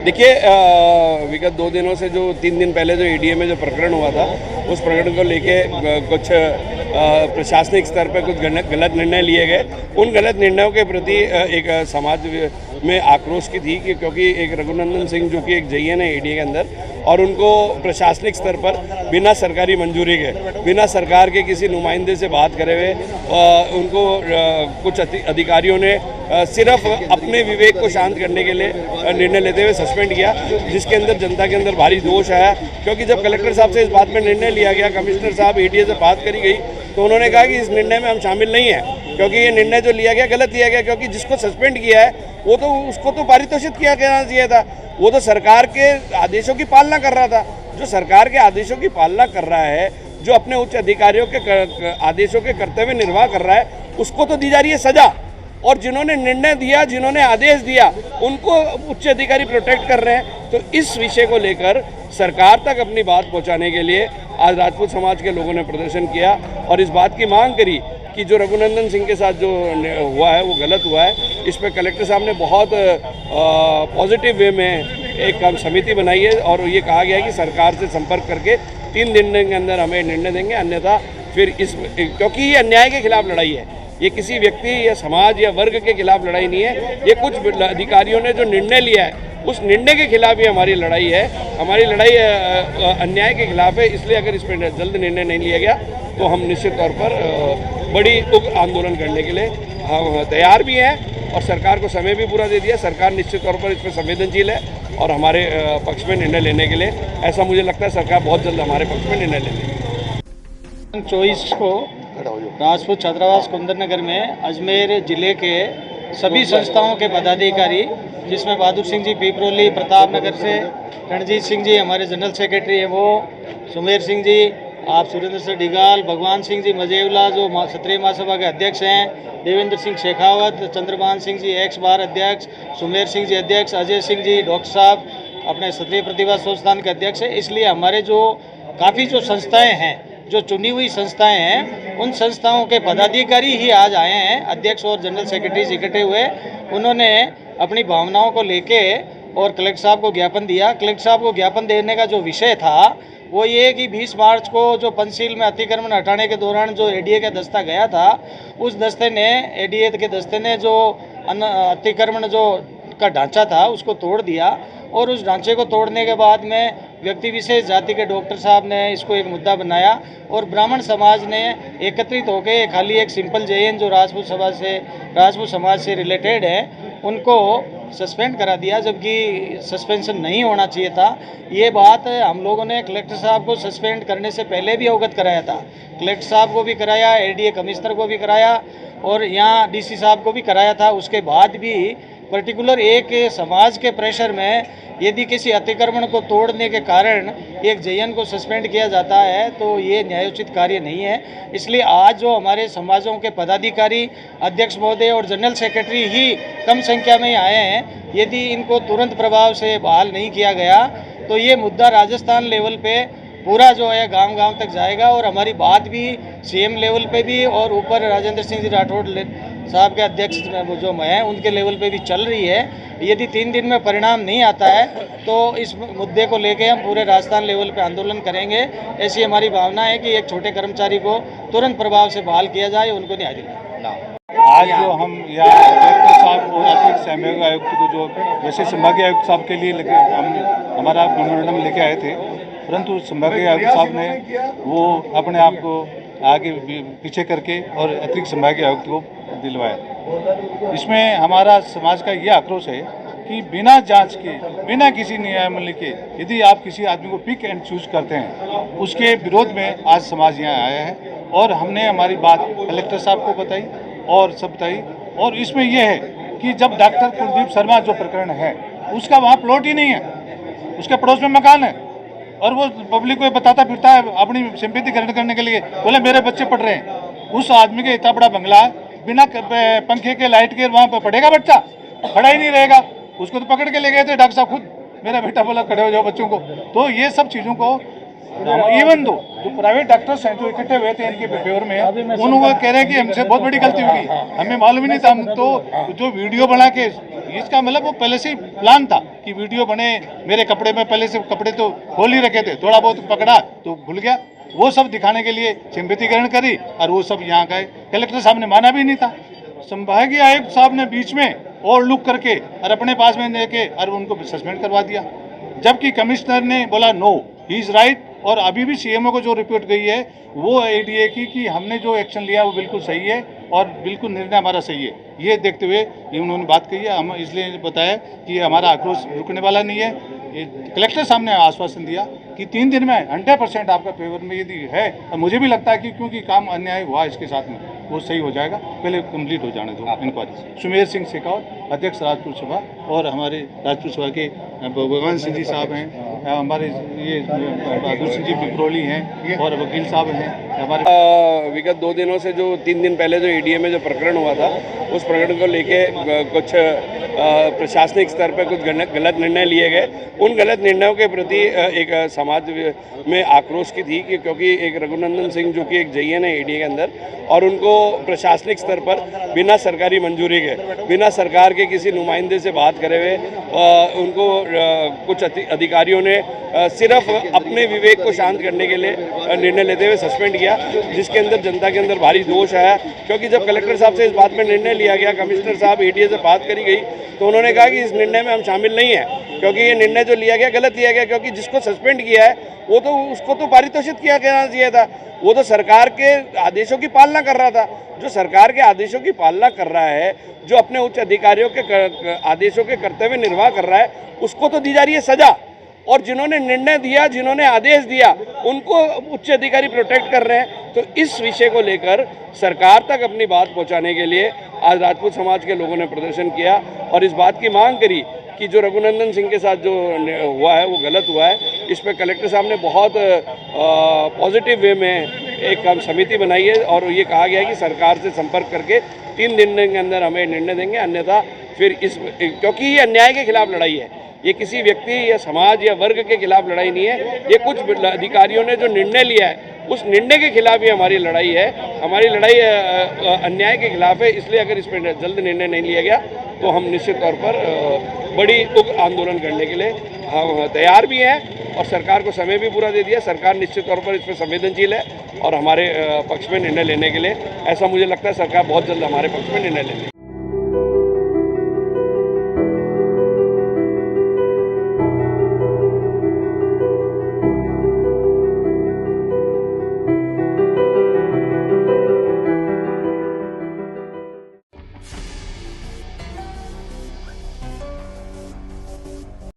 देखिए, विगत 2 दिनों से जो 3 दिन पहले जो एडीए में जो प्रकरण हुआ था, उस प्रकरण को लेके कुछ प्रशासनिक स्तर पर कुछ गलत निर्णय लिए गए। उन गलत निर्णयों के प्रति एक समाज में आक्रोश की थी कि क्योंकि एक रघुनंदन सिंह जो कि एक जेईएन है एडीए के अंदर, और उनको प्रशासनिक स्तर पर बिना सरकारी मंजूरी के, बिना सरकार के किसी नुमाइंदे से बात करे हुए उनको कुछ अधिकारियों ने सिर्फ अपने विवेक को शांत करने के लिए निर्णय लेते हुए सस्पेंड किया, जिसके अंदर जनता के अंदर भारी दोष आया। क्योंकि जब कलेक्टर साहब से इस बात में निर्णय लिया गया, कमिश्नर साहब एडीए से बात करी गई, तो उन्होंने कहा कि इस निर्णय में हम शामिल नहीं हैं, क्योंकि ये निर्णय जो लिया गया गलत लिया गया। क्योंकि जिसको सस्पेंड किया है वो तो उसको तो पारितोषित किया जाना चाहिए था, वो तो सरकार के आदेशों की पालना कर रहा था। जो सरकार के आदेशों की पालना कर रहा है, जो अपने उच्च अधिकारियों के आदेशों के कर्तव्य निर्वाह कर रहा है, उसको तो दी जा रही है सजा। और जिन्होंने निर्णय दिया, जिन्होंने आदेश दिया, उनको उच्च अधिकारी प्रोटेक्ट कर रहे हैं। तो इस विषय को लेकर सरकार तक अपनी बात पहुंचाने के लिए आज राजपूत समाज के लोगों ने प्रदर्शन किया और इस बात की मांग करी कि जो रघुनंदन सिंह के साथ जो हुआ है वो गलत हुआ है। इस पर कलेक्टर साहब ने बहुत पॉजिटिव वे में एक समिति बनाई है और ये कहा गया है कि सरकार से संपर्क करके 3 दिन के अंदर हमें निर्णय देंगे, अन्यथा फिर क्योंकि ये अन्याय के खिलाफ लड़ाई है, ये किसी व्यक्ति या समाज या वर्ग के खिलाफ लड़ाई नहीं है। ये कुछ अधिकारियों ने जो निर्णय लिया है, उस निर्णय के खिलाफ ही हमारी लड़ाई है। हमारी लड़ाई अन्याय के खिलाफ है। इसलिए अगर इस पर जल्द निर्णय नहीं लिया गया तो हम निश्चित तौर पर बड़ी उग्र आंदोलन करने के लिए हम तैयार भी हैं और सरकार को समय भी पूरा दे दिया। सरकार निश्चित तौर पर इस पर संवेदनशील है और हमारे पक्ष में निर्णय लेने के लिए, ऐसा मुझे लगता है सरकार बहुत जल्द हमारे पक्ष में निर्णय ले लेगी। 24 को राजपूत छात्रावास कुंदन नगर में अजमेर जिले के सभी संस्थाओं के पदाधिकारी, जिसमें बहादुर सिंह जी पीपरोली प्रताप नगर से, रणजीत सिंह जी हमारे जनरल सेक्रेटरी है वो, सुमेर सिंह जी, आप सुरेंद्र सिंह डिगाल, भगवान सिंह जी मजेवला जो क्षत्रिय महासभा के अध्यक्ष हैं, देवेंद्र सिंह शेखावत, चंद्रभान सिंह जी एक्स बार अध्यक्ष, सुमेर सिंह जी अध्यक्ष, अजय सिंह जी डॉक्टर साहब अपने क्षत्रिय प्रतिभा संस्थान के अध्यक्ष हैं। इसलिए हमारे जो काफ़ी जो संस्थाएँ हैं, जो चुनी हुई संस्थाएं हैं, उन संस्थाओं के पदाधिकारी ही आज आए हैं। अध्यक्ष और जनरल सेक्रेटरी इकट्ठे हुए, उन्होंने अपनी भावनाओं को लेके और कलेक्टर साहब को ज्ञापन दिया। कलेक्टर साहब को ज्ञापन देने का जो विषय था वो ये कि 20 मार्च को जो पंचशील में अतिक्रमण हटाने के दौरान जो एडीए का दस्ता गया था, उस दस्ते ने, एडीए के दस्ते ने जो अतिक्रमण जो का ढांचा था उसको तोड़ दिया और उस ढांचे को तोड़ने के बाद में व्यक्ति विशेष जाति के डॉक्टर साहब ने इसको एक मुद्दा बनाया और ब्राह्मण समाज ने एकत्रित होकर खाली एक सिंपल जेएन जो राजपूत समाज से रिलेटेड है उनको सस्पेंड करा दिया, जबकि सस्पेंशन नहीं होना चाहिए था। ये बात हम लोगों ने कलेक्टर साहब को सस्पेंड करने से पहले भी अवगत कराया था। कलेक्टर साहब को भी कराया, एडीए कमिश्नर को भी कराया और यहाँ डीसी साहब को भी कराया था। उसके बाद भी पर्टिकुलर एक समाज के प्रेशर में यदि किसी अतिक्रमण को तोड़ने के कारण एक जेएन को सस्पेंड किया जाता है तो ये न्यायोचित कार्य नहीं है। इसलिए आज जो हमारे समाजों के पदाधिकारी, अध्यक्ष महोदय और जनरल सेक्रेटरी ही कम संख्या में आए हैं, यदि इनको तुरंत प्रभाव से बहाल नहीं किया गया तो ये मुद्दा राजस्थान लेवल पे पूरा जो है गांव-गांव तक जाएगा और हमारी बात भी सीएम लेवल पे भी और ऊपर राजेंद्र सिंह जी राठौड़ साहब के अध्यक्ष जो हैं उनके लेवल पे भी चल रही है। यदि 3 दिन में परिणाम नहीं आता है तो इस मुद्दे को लेके हम पूरे राजस्थान लेवल पे आंदोलन करेंगे। ऐसी हमारी भावना है कि एक छोटे कर्मचारी को तुरंत प्रभाव से बहाल किया जाए, उनको न्याय दिलाए। आज जो हम यहाँ कलेक्टर साहब और अतिरिक्त संभागीय आयुक्त को जो वैसे संभागीय आयुक्त साहब के लिए हम हमारा मेमोरेंडम लेके आए थे, परंतु संभागीय आयुक्त साहब ने वो अपने आप को आगे पीछे करके और अतिरिक्त संभागीय आयुक्त को दिलवाया। इसमें हमारा समाज का ये आक्रोश है कि बिना जांच के, बिना किसी न्यायालय के यदि आप किसी आदमी को पिक एंड चूज करते हैं, उसके विरोध में आज समाज यहाँ आया है और हमने हमारी बात कलेक्टर साहब को बताई और सब बताई। और इसमें यह है कि जब डॉक्टर कुलदीप शर्मा जो प्रकरण है उसका वहाँ प्लॉट ही नहीं है, उसके पड़ोस में मकान है और वो पब्लिक को बताता फिरता है अपनी सिंपैथी ग्रहण करने के लिए, बोले मेरे बच्चे पढ़ रहे हैं। उस आदमी के इतना बड़ा बंगला बिना पंखे के, लाइट के, वहाँ पर पढ़ेगा बच्चा? खड़ा ही नहीं रहेगा। उसको तो पकड़ के ले गए थे डॉक्टर साहब खुद, मेरा बेटा बोला खड़े हो जाओ बच्चों को। तो ये सब चीज़ों को इवन दो जो प्राइवेट डॉक्टर्स हैं जो इकट्ठे हुए थे इनके फेवर में, उन्होंने कह रहे हैं कि हमसे बहुत बड़ी गलती होगी, हमें मालूम ही नहीं था। हम तो जो वीडियो बना के, इसका मतलब वो पहले से ही प्लान था कि वीडियो बने, मेरे कपड़े में पहले से कपड़े तो खोल ही रखे थे, थोड़ा बहुत पकड़ा तो भूल गया, वो सब दिखाने के लिए सिंपैथी ग्रहण करी और वो सब यहाँ गए। कलेक्टर साहब ने माना भी नहीं था, संभागीय आयुक्त साहब ने बीच में और लुक करके और अपने पास में लेके और उनको सस्पेंड करवा दिया, जबकि कमिश्नर ने बोला नो ही इज राइट। और अभी भी सीएमओ को जो रिपोर्ट गई है वो एडीए की कि हमने जो एक्शन लिया वो बिल्कुल सही है और बिल्कुल निर्णय हमारा सही है। ये देखते हुए ये उन्होंने बात कही है, हम इसलिए बताया कि हमारा आक्रोश रुकने वाला नहीं है। कलेक्टर साहब ने आश्वासन दिया कि 3 दिन में 100% आपका फेवर में यदि है, और मुझे भी लगता है कि क्योंकि काम अन्याय हुआ इसके साथ में वो सही हो जाएगा, पहले कंप्लीट हो जाने दो इंक्वायरी। सुमेर सिंह शेखावत, अध्यक्ष राजपूत सभा, और हमारे राजपूत सभा के भगवान सिंह जी साहब हैं, हमारे ये बहादुर सिंह जी पिपरोली हैं और वकील साहब हैं हमारे। विगत 2 दिनों से जो 3 दिन पहले जो एडीए में जो प्रकरण हुआ था, उस प्रकरण को लेके कुछ प्रशासनिक स्तर पर कुछ गलत निर्णय लिए गए। उन गलत निर्णयों के प्रति एक समाज में आक्रोश की थी कि क्योंकि एक रघुनंदन सिंह जो कि एक जेईएन है एडीए के अंदर, और उनको प्रशासनिक स्तर पर बिना सरकारी मंजूरी के, बिना सरकार के किसी नुमाइंदे से बात करे हुए उनको कुछ अधिकारियों ने सिर्फ अपने विवेक को शांत करने के लिए निर्णय लेते हुए सस्पेंड किया, जिसके अंदर जनता के अंदर भारी दोष आया। क्योंकि जब कलेक्टर साहब से इस बात में निर्णय लिया गया, कमिश्नर साहब एडीए से बात करी गई, तो उन्होंने कहा कि इस निर्णय में हम शामिल नहीं हैं, क्योंकि ये निर्णय जो लिया गया गलत लिया गया। क्योंकि जिसको सस्पेंड किया है वो तो उसको तो पारितोषित किया जाना चाहिए था, वो तो सरकार के आदेशों की पालना कर रहा था। जो सरकार के आदेशों की पालना कर रहा है, जो अपने उच्च अधिकारियों के आदेशों के कर्तव्य निर्वाह कर रहा है, उसको तो दी जा रही है सजा। और जिन्होंने निर्णय दिया, जिन्होंने आदेश दिया, उनको उच्च अधिकारी प्रोटेक्ट कर रहे हैं। तो इस विषय को लेकर सरकार तक अपनी बात पहुंचाने के लिए आज राजपूत समाज के लोगों ने प्रदर्शन किया और इस बात की मांग करी कि जो रघुनंदन सिंह के साथ जो हुआ है वो गलत हुआ है। इस पर कलेक्टर साहब ने बहुत पॉजिटिव वे में एक समिति बनाई है और ये कहा गया है कि सरकार से संपर्क करके 3 दिन के अंदर हमें निर्णय देंगे, अन्यथा फिर क्योंकि ये अन्याय के खिलाफ लड़ाई है, ये किसी व्यक्ति या समाज या वर्ग के खिलाफ लड़ाई नहीं है। ये कुछ अधिकारियों ने जो निर्णय लिया है उस निर्णय के खिलाफ ही हमारी लड़ाई है। हमारी लड़ाई अन्याय के खिलाफ है। इसलिए अगर इस पर जल्द निर्णय नहीं लिया गया तो हम निश्चित तौर पर बड़ी उग्र आंदोलन करने के लिए हम तैयार भी हैं और सरकार को समय भी पूरा दे दिया। सरकार निश्चित तौर पर इस पर संवेदनशील है और हमारे पक्ष में निर्णय लेने के लिए, ऐसा मुझे लगता है सरकार बहुत जल्द हमारे पक्ष में निर्णय ले लेगी।